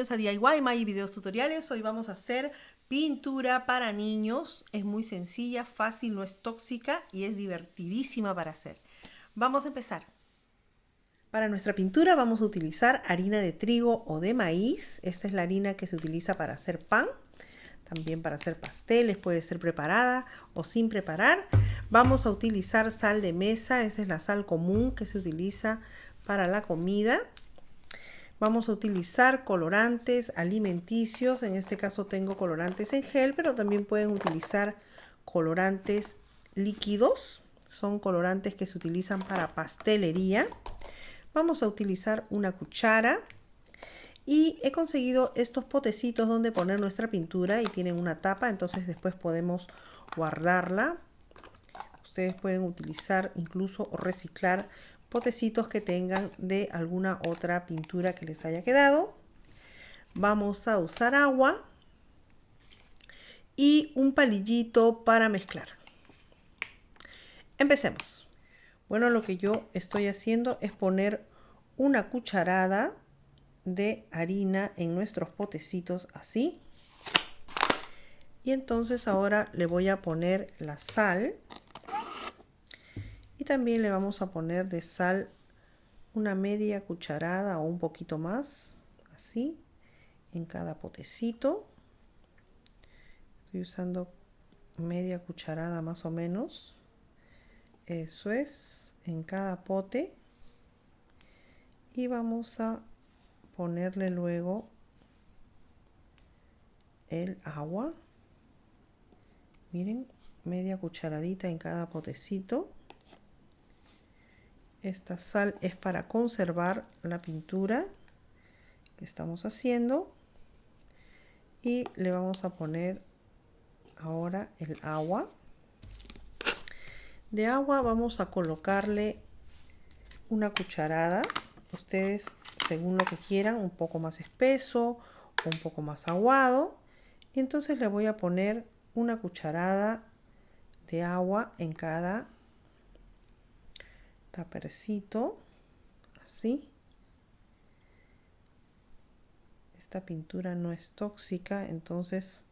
bienvenidos a DIY My Videos Tutoriales. Hoy vamos a hacer pintura para niños. Es muy sencilla, fácil, no es tóxica y es divertidísima para hacer. Vamos a empezar. Para nuestra pintura vamos a utilizar harina de trigo o de maíz. Esta es la harina que se utiliza para hacer pan. También para hacer pasteles, puede ser preparada o sin preparar. Vamos a utilizar sal de mesa. Esta es la sal común que se utiliza para la comida. Vamos a utilizar colorantes alimenticios. En este caso tengo colorantes en gel, pero también pueden utilizar colorantes líquidos. Son colorantes que se utilizan para pastelería. Vamos a utilizar una cuchara. Y he conseguido estos potecitos donde poner nuestra pintura y tienen una tapa, entonces después podemos guardarla. Ustedes pueden utilizar incluso o reciclar potecitos que tengan de alguna otra pintura que les haya quedado. Vamos a usar agua y un palillito para mezclar. Empecemos. Bueno, lo que yo estoy haciendo es poner una cucharada de harina en nuestros potecitos así. Y entonces ahora le voy a poner la sal. Y también le vamos a poner de sal una media cucharada o un poquito más, así, en cada potecito. Estoy usando media cucharada más o menos. Eso es, en cada pote. Y vamos a ponerle luego el agua. Miren, media cucharadita en cada potecito. Esta sal es para conservar la pintura que estamos haciendo. Y le vamos a poner ahora el agua. De agua vamos a colocarle una cucharada. Ustedes, según lo que quieran, un poco más espeso o un poco más aguado. Y entonces le voy a poner una cucharada de agua en cada tapercito, así. Esta pintura no es tóxica, entonces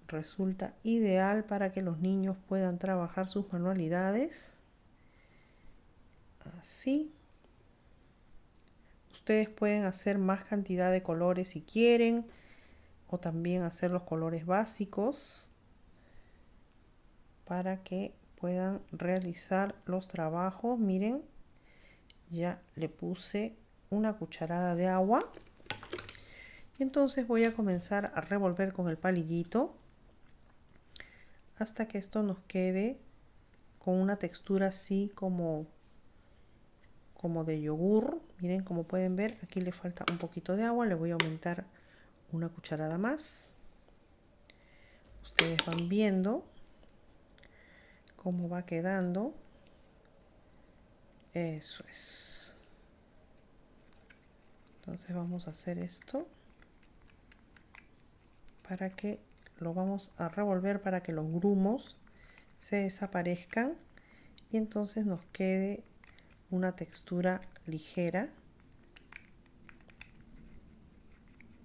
resulta ideal para que los niños puedan trabajar sus manualidades. Así. Ustedes pueden hacer más cantidad de colores si quieren, o también hacer los colores básicos para que puedan realizar los trabajos. Miren, ya le puse una cucharada de agua. Entonces voy a comenzar a revolver con el palillito hasta que esto nos quede con una textura así como de yogur. Miren, como pueden ver, aquí le falta un poquito de agua. Le voy a aumentar una cucharada más. Ustedes van viendo cómo va quedando. Eso es. Entonces vamos a hacer esto para que lo vamos a revolver para que los grumos se desaparezcan y entonces nos quede una textura ligera.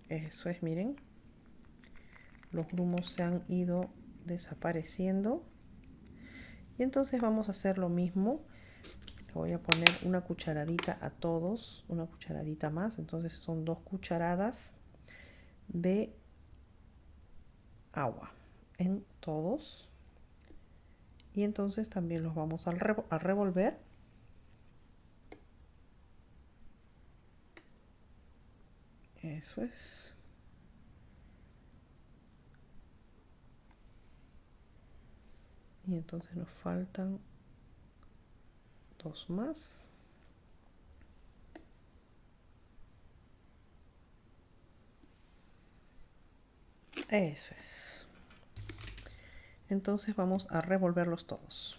Eso es, miren, los grumos se han ido desapareciendo. Y entonces vamos a hacer lo mismo. Le voy a poner una cucharadita a todos, una cucharadita más. Entonces son 2 cucharadas de agua en todos. Y entonces también los vamos a revolver. Eso es. Y entonces nos faltan 2 más. Eso es. Entonces vamos a revolverlos todos.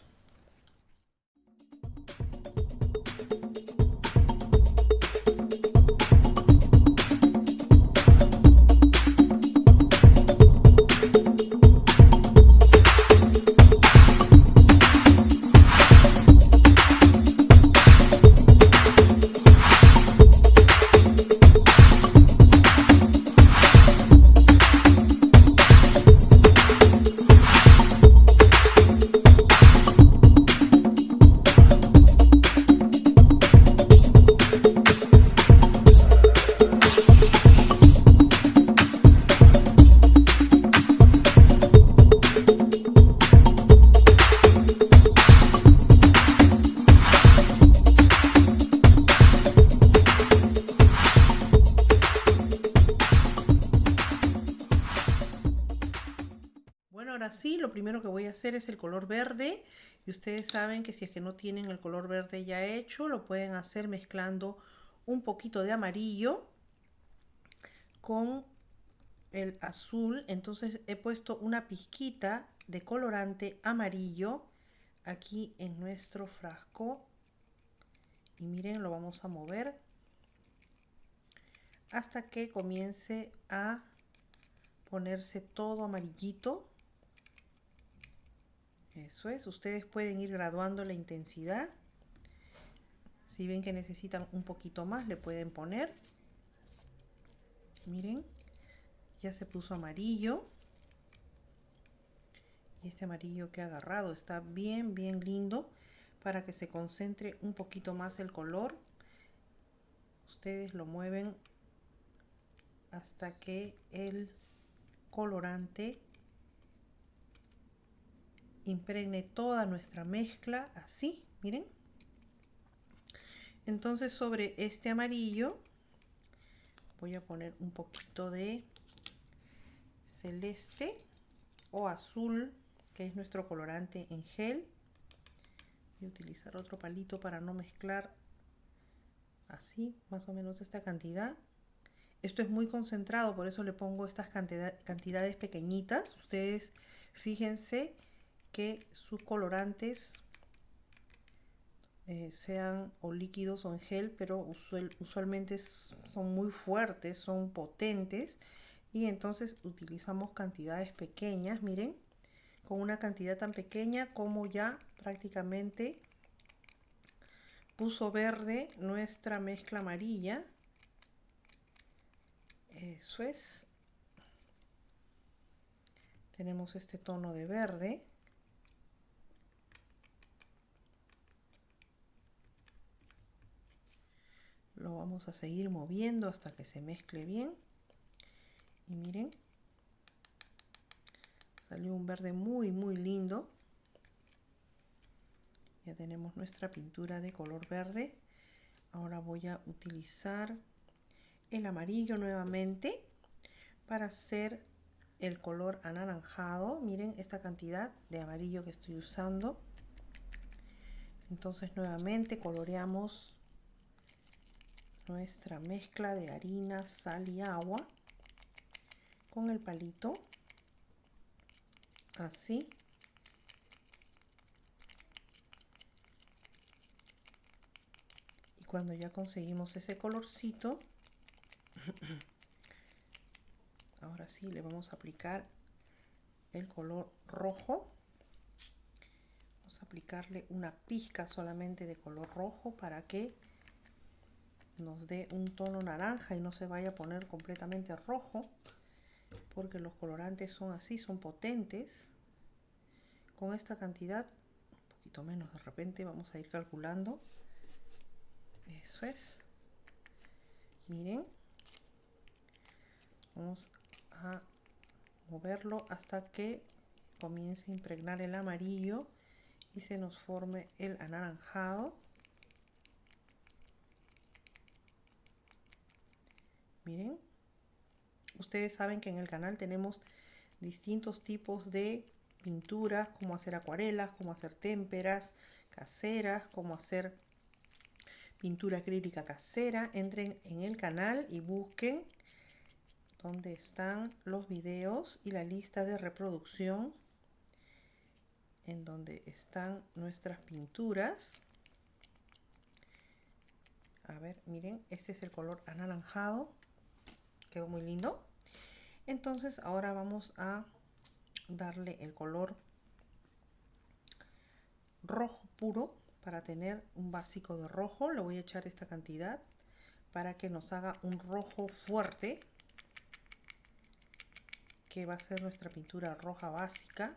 ahora sí, lo primero que voy a hacer es el color verde. Y ustedes saben que si es que no tienen el color verde ya hecho, lo pueden hacer mezclando un poquito de amarillo con el azul. Entonces he puesto una pizquita de colorante amarillo aquí en nuestro frasco. Y miren, lo vamos a mover hasta que comience a ponerse todo amarillito. Eso es, ustedes pueden ir graduando la intensidad. Si ven que necesitan un poquito más, le pueden poner. Miren, ya se puso amarillo. Y este amarillo que ha agarrado está bien, bien lindo para que se concentre un poquito más el color. Ustedes lo mueven hasta que el colorante impregne toda nuestra mezcla, así, miren. Entonces sobre este amarillo voy a poner un poquito de celeste o azul, que es nuestro colorante en gel. Voy a utilizar otro palito para no mezclar, así, más o menos esta cantidad. Esto es muy concentrado, por eso le pongo estas cantidades pequeñitas. Ustedes fíjense que sus colorantes sean o líquidos o en gel, pero usualmente son muy fuertes, son potentes, y entonces utilizamos cantidades pequeñas. Miren, con una cantidad tan pequeña como ya prácticamente puso verde nuestra mezcla amarilla. Eso es. Tenemos este tono de verde. Lo vamos a seguir moviendo hasta que se mezcle bien. Y miren, salió un verde muy, muy lindo. Ya tenemos nuestra pintura de color verde. Ahora voy a utilizar el amarillo nuevamente para hacer el color anaranjado. Miren esta cantidad de amarillo que estoy usando. Entonces nuevamente coloreamos nuestra mezcla de harina, sal y agua con el palito, así. Y cuando ya conseguimos ese colorcito, ahora sí le vamos a aplicar el color rojo. Vamos a aplicarle una pizca solamente de color rojo para que nos dé un tono naranja y no se vaya a poner completamente rojo, porque los colorantes son así, son potentes. Con esta cantidad, un poquito menos de repente, vamos a ir calculando. Eso es. Miren, vamos a moverlo hasta que comience a impregnar el amarillo y se nos forme el anaranjado. Miren, ustedes saben que en el canal tenemos distintos tipos de pinturas, como hacer acuarelas, como hacer témperas caseras, como hacer pintura acrílica casera. Entren en el canal y busquen donde están los videos y la lista de reproducción en donde están nuestras pinturas. A ver, miren, este es el color anaranjado, quedó muy lindo. Entonces ahora vamos a darle el color rojo puro para tener un básico de rojo. Le voy a echar esta cantidad para que nos haga un rojo fuerte, que va a ser nuestra pintura roja básica.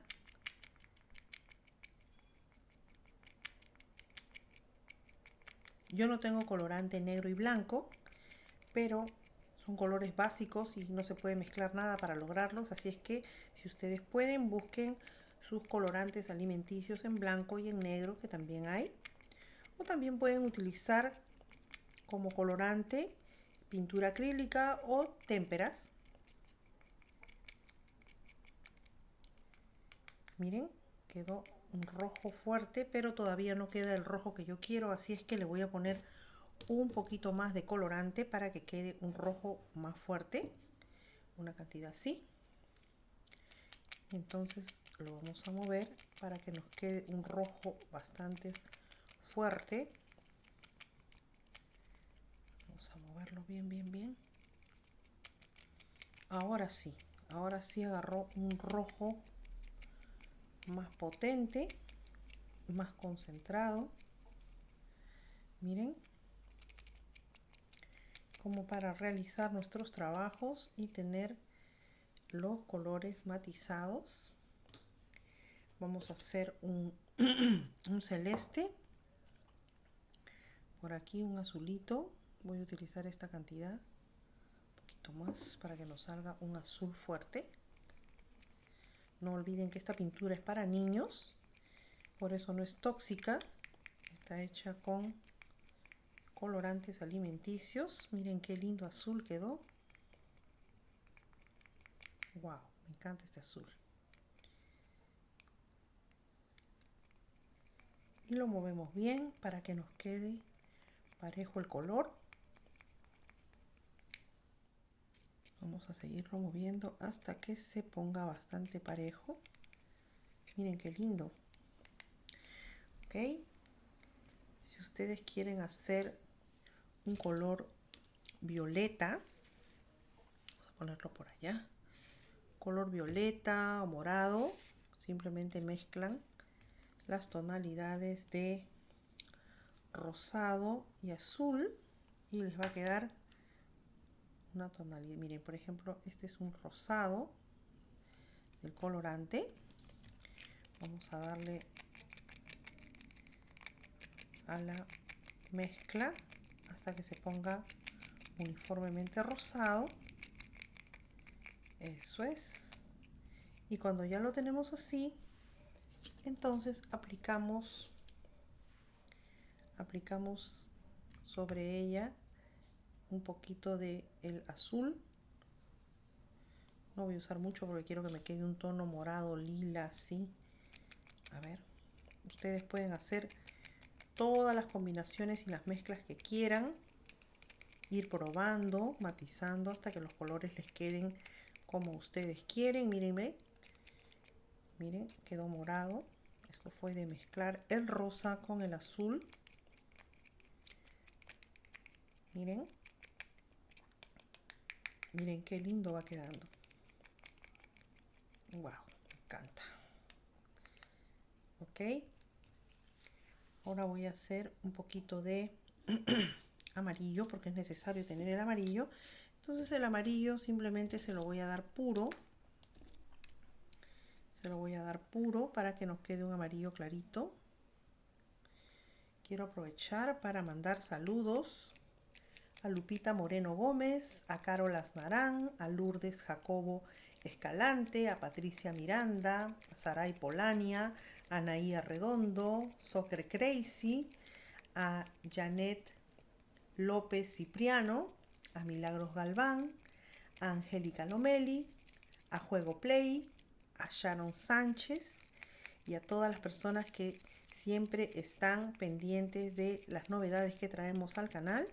Yo no tengo colorante negro y blanco, pero son colores básicos y no se puede mezclar nada para lograrlos, así es que si ustedes pueden, busquen sus colorantes alimenticios en blanco y en negro, que también hay, o también pueden utilizar como colorante pintura acrílica o témperas. Miren, quedó un rojo fuerte, pero todavía no queda el rojo que yo quiero, así es que le voy a poner un poquito más de colorante para que quede un rojo más fuerte, una cantidad así. Entonces lo vamos a mover para que nos quede un rojo bastante fuerte. Vamos a moverlo bien, bien, bien. Ahora sí agarró un rojo más potente, más concentrado. Miren, como para realizar nuestros trabajos y tener los colores matizados. Vamos a hacer un, un celeste. Por aquí un azulito. Voy a utilizar esta cantidad. Un poquito más para que nos salga un azul fuerte. No olviden que esta pintura es para niños. Por eso no es tóxica. Está hecha con colorantes alimenticios. Miren qué lindo azul quedó. Wow, me encanta este azul. Y lo movemos bien para que nos quede parejo el color. Vamos a seguirlo moviendo hasta que se ponga bastante parejo. Miren qué lindo. Ok. Si ustedes quieren hacer un color violeta, vamos a ponerlo por allá. Color violeta o morado. Simplemente mezclan las tonalidades de rosado y azul y les va a quedar una tonalidad. Miren, por ejemplo, este es un rosado del colorante. Vamos a darle a la mezcla hasta que se ponga uniformemente rosado. Eso es. Y cuando ya lo tenemos así, entonces aplicamos sobre ella un poquito de el azul. No voy a usar mucho porque quiero que me quede un tono morado, lila, así. A ver, ustedes pueden hacer todas las combinaciones y las mezclas que quieran. Ir probando, matizando hasta que los colores les queden como ustedes quieren. Mírenme. Miren, quedó morado. Esto fue de mezclar el rosa con el azul. Miren. Miren qué lindo va quedando. Wow, me encanta. Ok. Ahora voy a hacer un poquito de amarillo porque es necesario tener el amarillo. Entonces el amarillo simplemente se lo voy a dar puro. Se lo voy a dar puro para que nos quede un amarillo clarito. Quiero aprovechar para mandar saludos a Lupita Moreno Gómez, a Carol Aznarán, a Lourdes Jacobo Escalante, a Patricia Miranda, a Saray Polania, a Naía Redondo, Soccer Crazy, a Janet López Cipriano, a Milagros Galván, a Angélica Lomeli, a Juego Play, a Sharon Sánchez y a todas las personas que siempre están pendientes de las novedades que traemos al canal.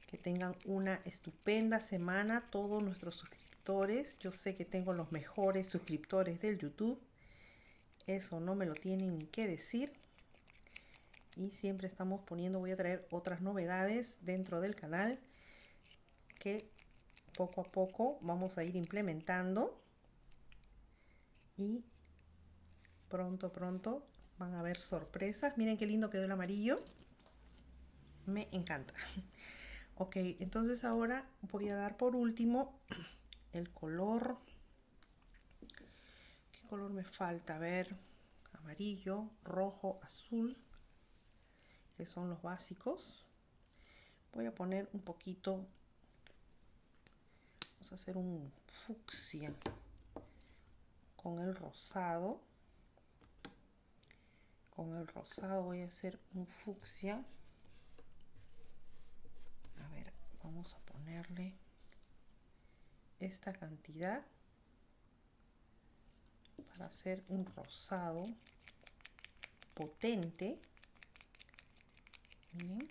Que tengan una estupenda semana todos nuestros suscriptores. Yo sé que tengo los mejores suscriptores del YouTube. Eso no me lo tienen ni que decir. Y siempre estamos poniendo, voy a traer otras novedades dentro del canal que poco a poco vamos a ir implementando. Y pronto van a haber sorpresas. Miren qué lindo quedó el amarillo. Me encanta. Ok, entonces ahora voy a dar por último el color. ¿Qué color me falta? A ver, amarillo, rojo, azul, que son los básicos. Voy a poner un poquito, vamos a hacer un fucsia con el rosado. Con el rosado voy a hacer un fucsia. A ver, vamos a ponerle esta cantidad. para hacer un rosado potente. Miren.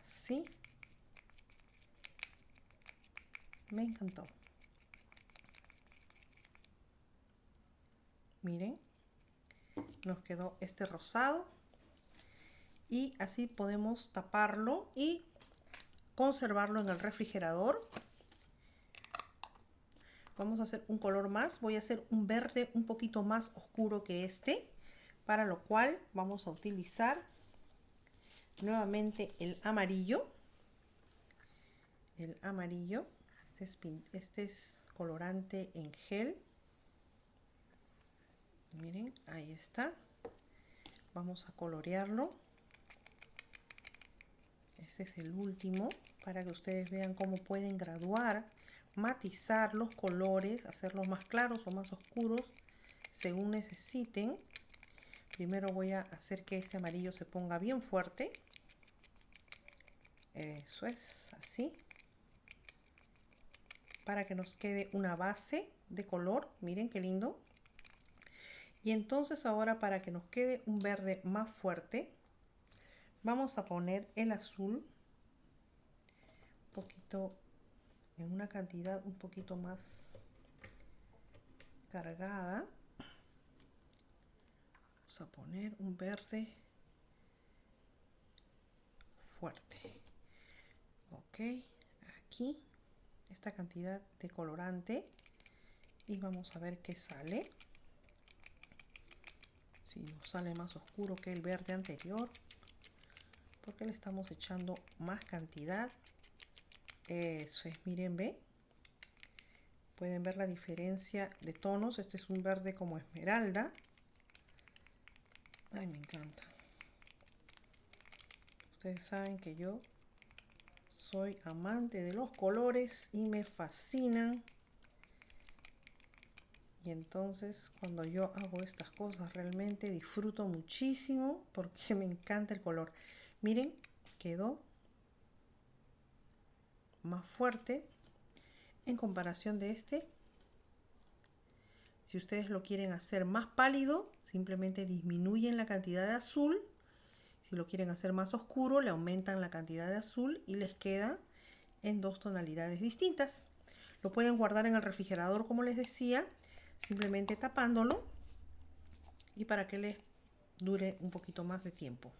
Así. Me encantó. Miren, nos quedó este rosado y así podemos taparlo y conservarlo en el refrigerador. Vamos a hacer un color más. Voy a hacer un verde un poquito más oscuro que este, para lo cual vamos a utilizar nuevamente el amarillo. El amarillo, este es colorante en gel. Miren, ahí está. Vamos a colorearlo. Este es el último, para que ustedes vean cómo pueden graduar, matizar los colores, hacerlos más claros o más oscuros según necesiten. Primero voy a hacer que este amarillo se ponga bien fuerte. Eso es, así. Para que nos quede una base de color. Miren qué lindo. Y entonces ahora, para que nos quede un verde más fuerte, vamos a poner el azul un poquito, en una cantidad un poquito más cargada. Vamos a poner un verde fuerte. Ok, aquí esta cantidad de colorante y vamos a ver qué sale. Si nos sale más oscuro que el verde anterior, porque le estamos echando más cantidad. Eso es, miren, ve. Pueden ver la diferencia de tonos. Este es un verde como esmeralda. Ay, me encanta. Ustedes saben que yo soy amante de los colores y me fascinan. Y entonces cuando yo hago estas cosas realmente disfruto muchísimo porque me encanta el color. Miren, quedó más fuerte en comparación de este. Si ustedes lo quieren hacer más pálido, simplemente disminuyen la cantidad de azul. Si lo quieren hacer más oscuro, le aumentan la cantidad de azul y les queda en dos tonalidades distintas. Lo pueden guardar en el refrigerador, como les decía, simplemente tapándolo y para que les dure un poquito más de tiempo.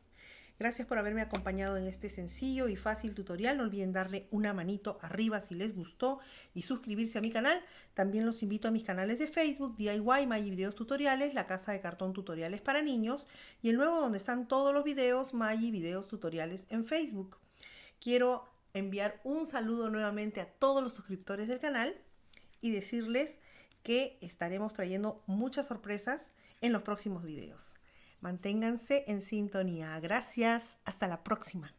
Gracias por haberme acompañado en este sencillo y fácil tutorial. No olviden darle una manito arriba si les gustó y suscribirse a mi canal. También los invito a mis canales de Facebook, DIY, Maggi Videos Tutoriales, La Casa de Cartón Tutoriales para Niños y el nuevo donde están todos los videos, Maggi Videos Tutoriales en Facebook. Quiero enviar un saludo nuevamente a todos los suscriptores del canal y decirles que estaremos trayendo muchas sorpresas en los próximos videos. Manténganse en sintonía. Gracias. Hasta la próxima.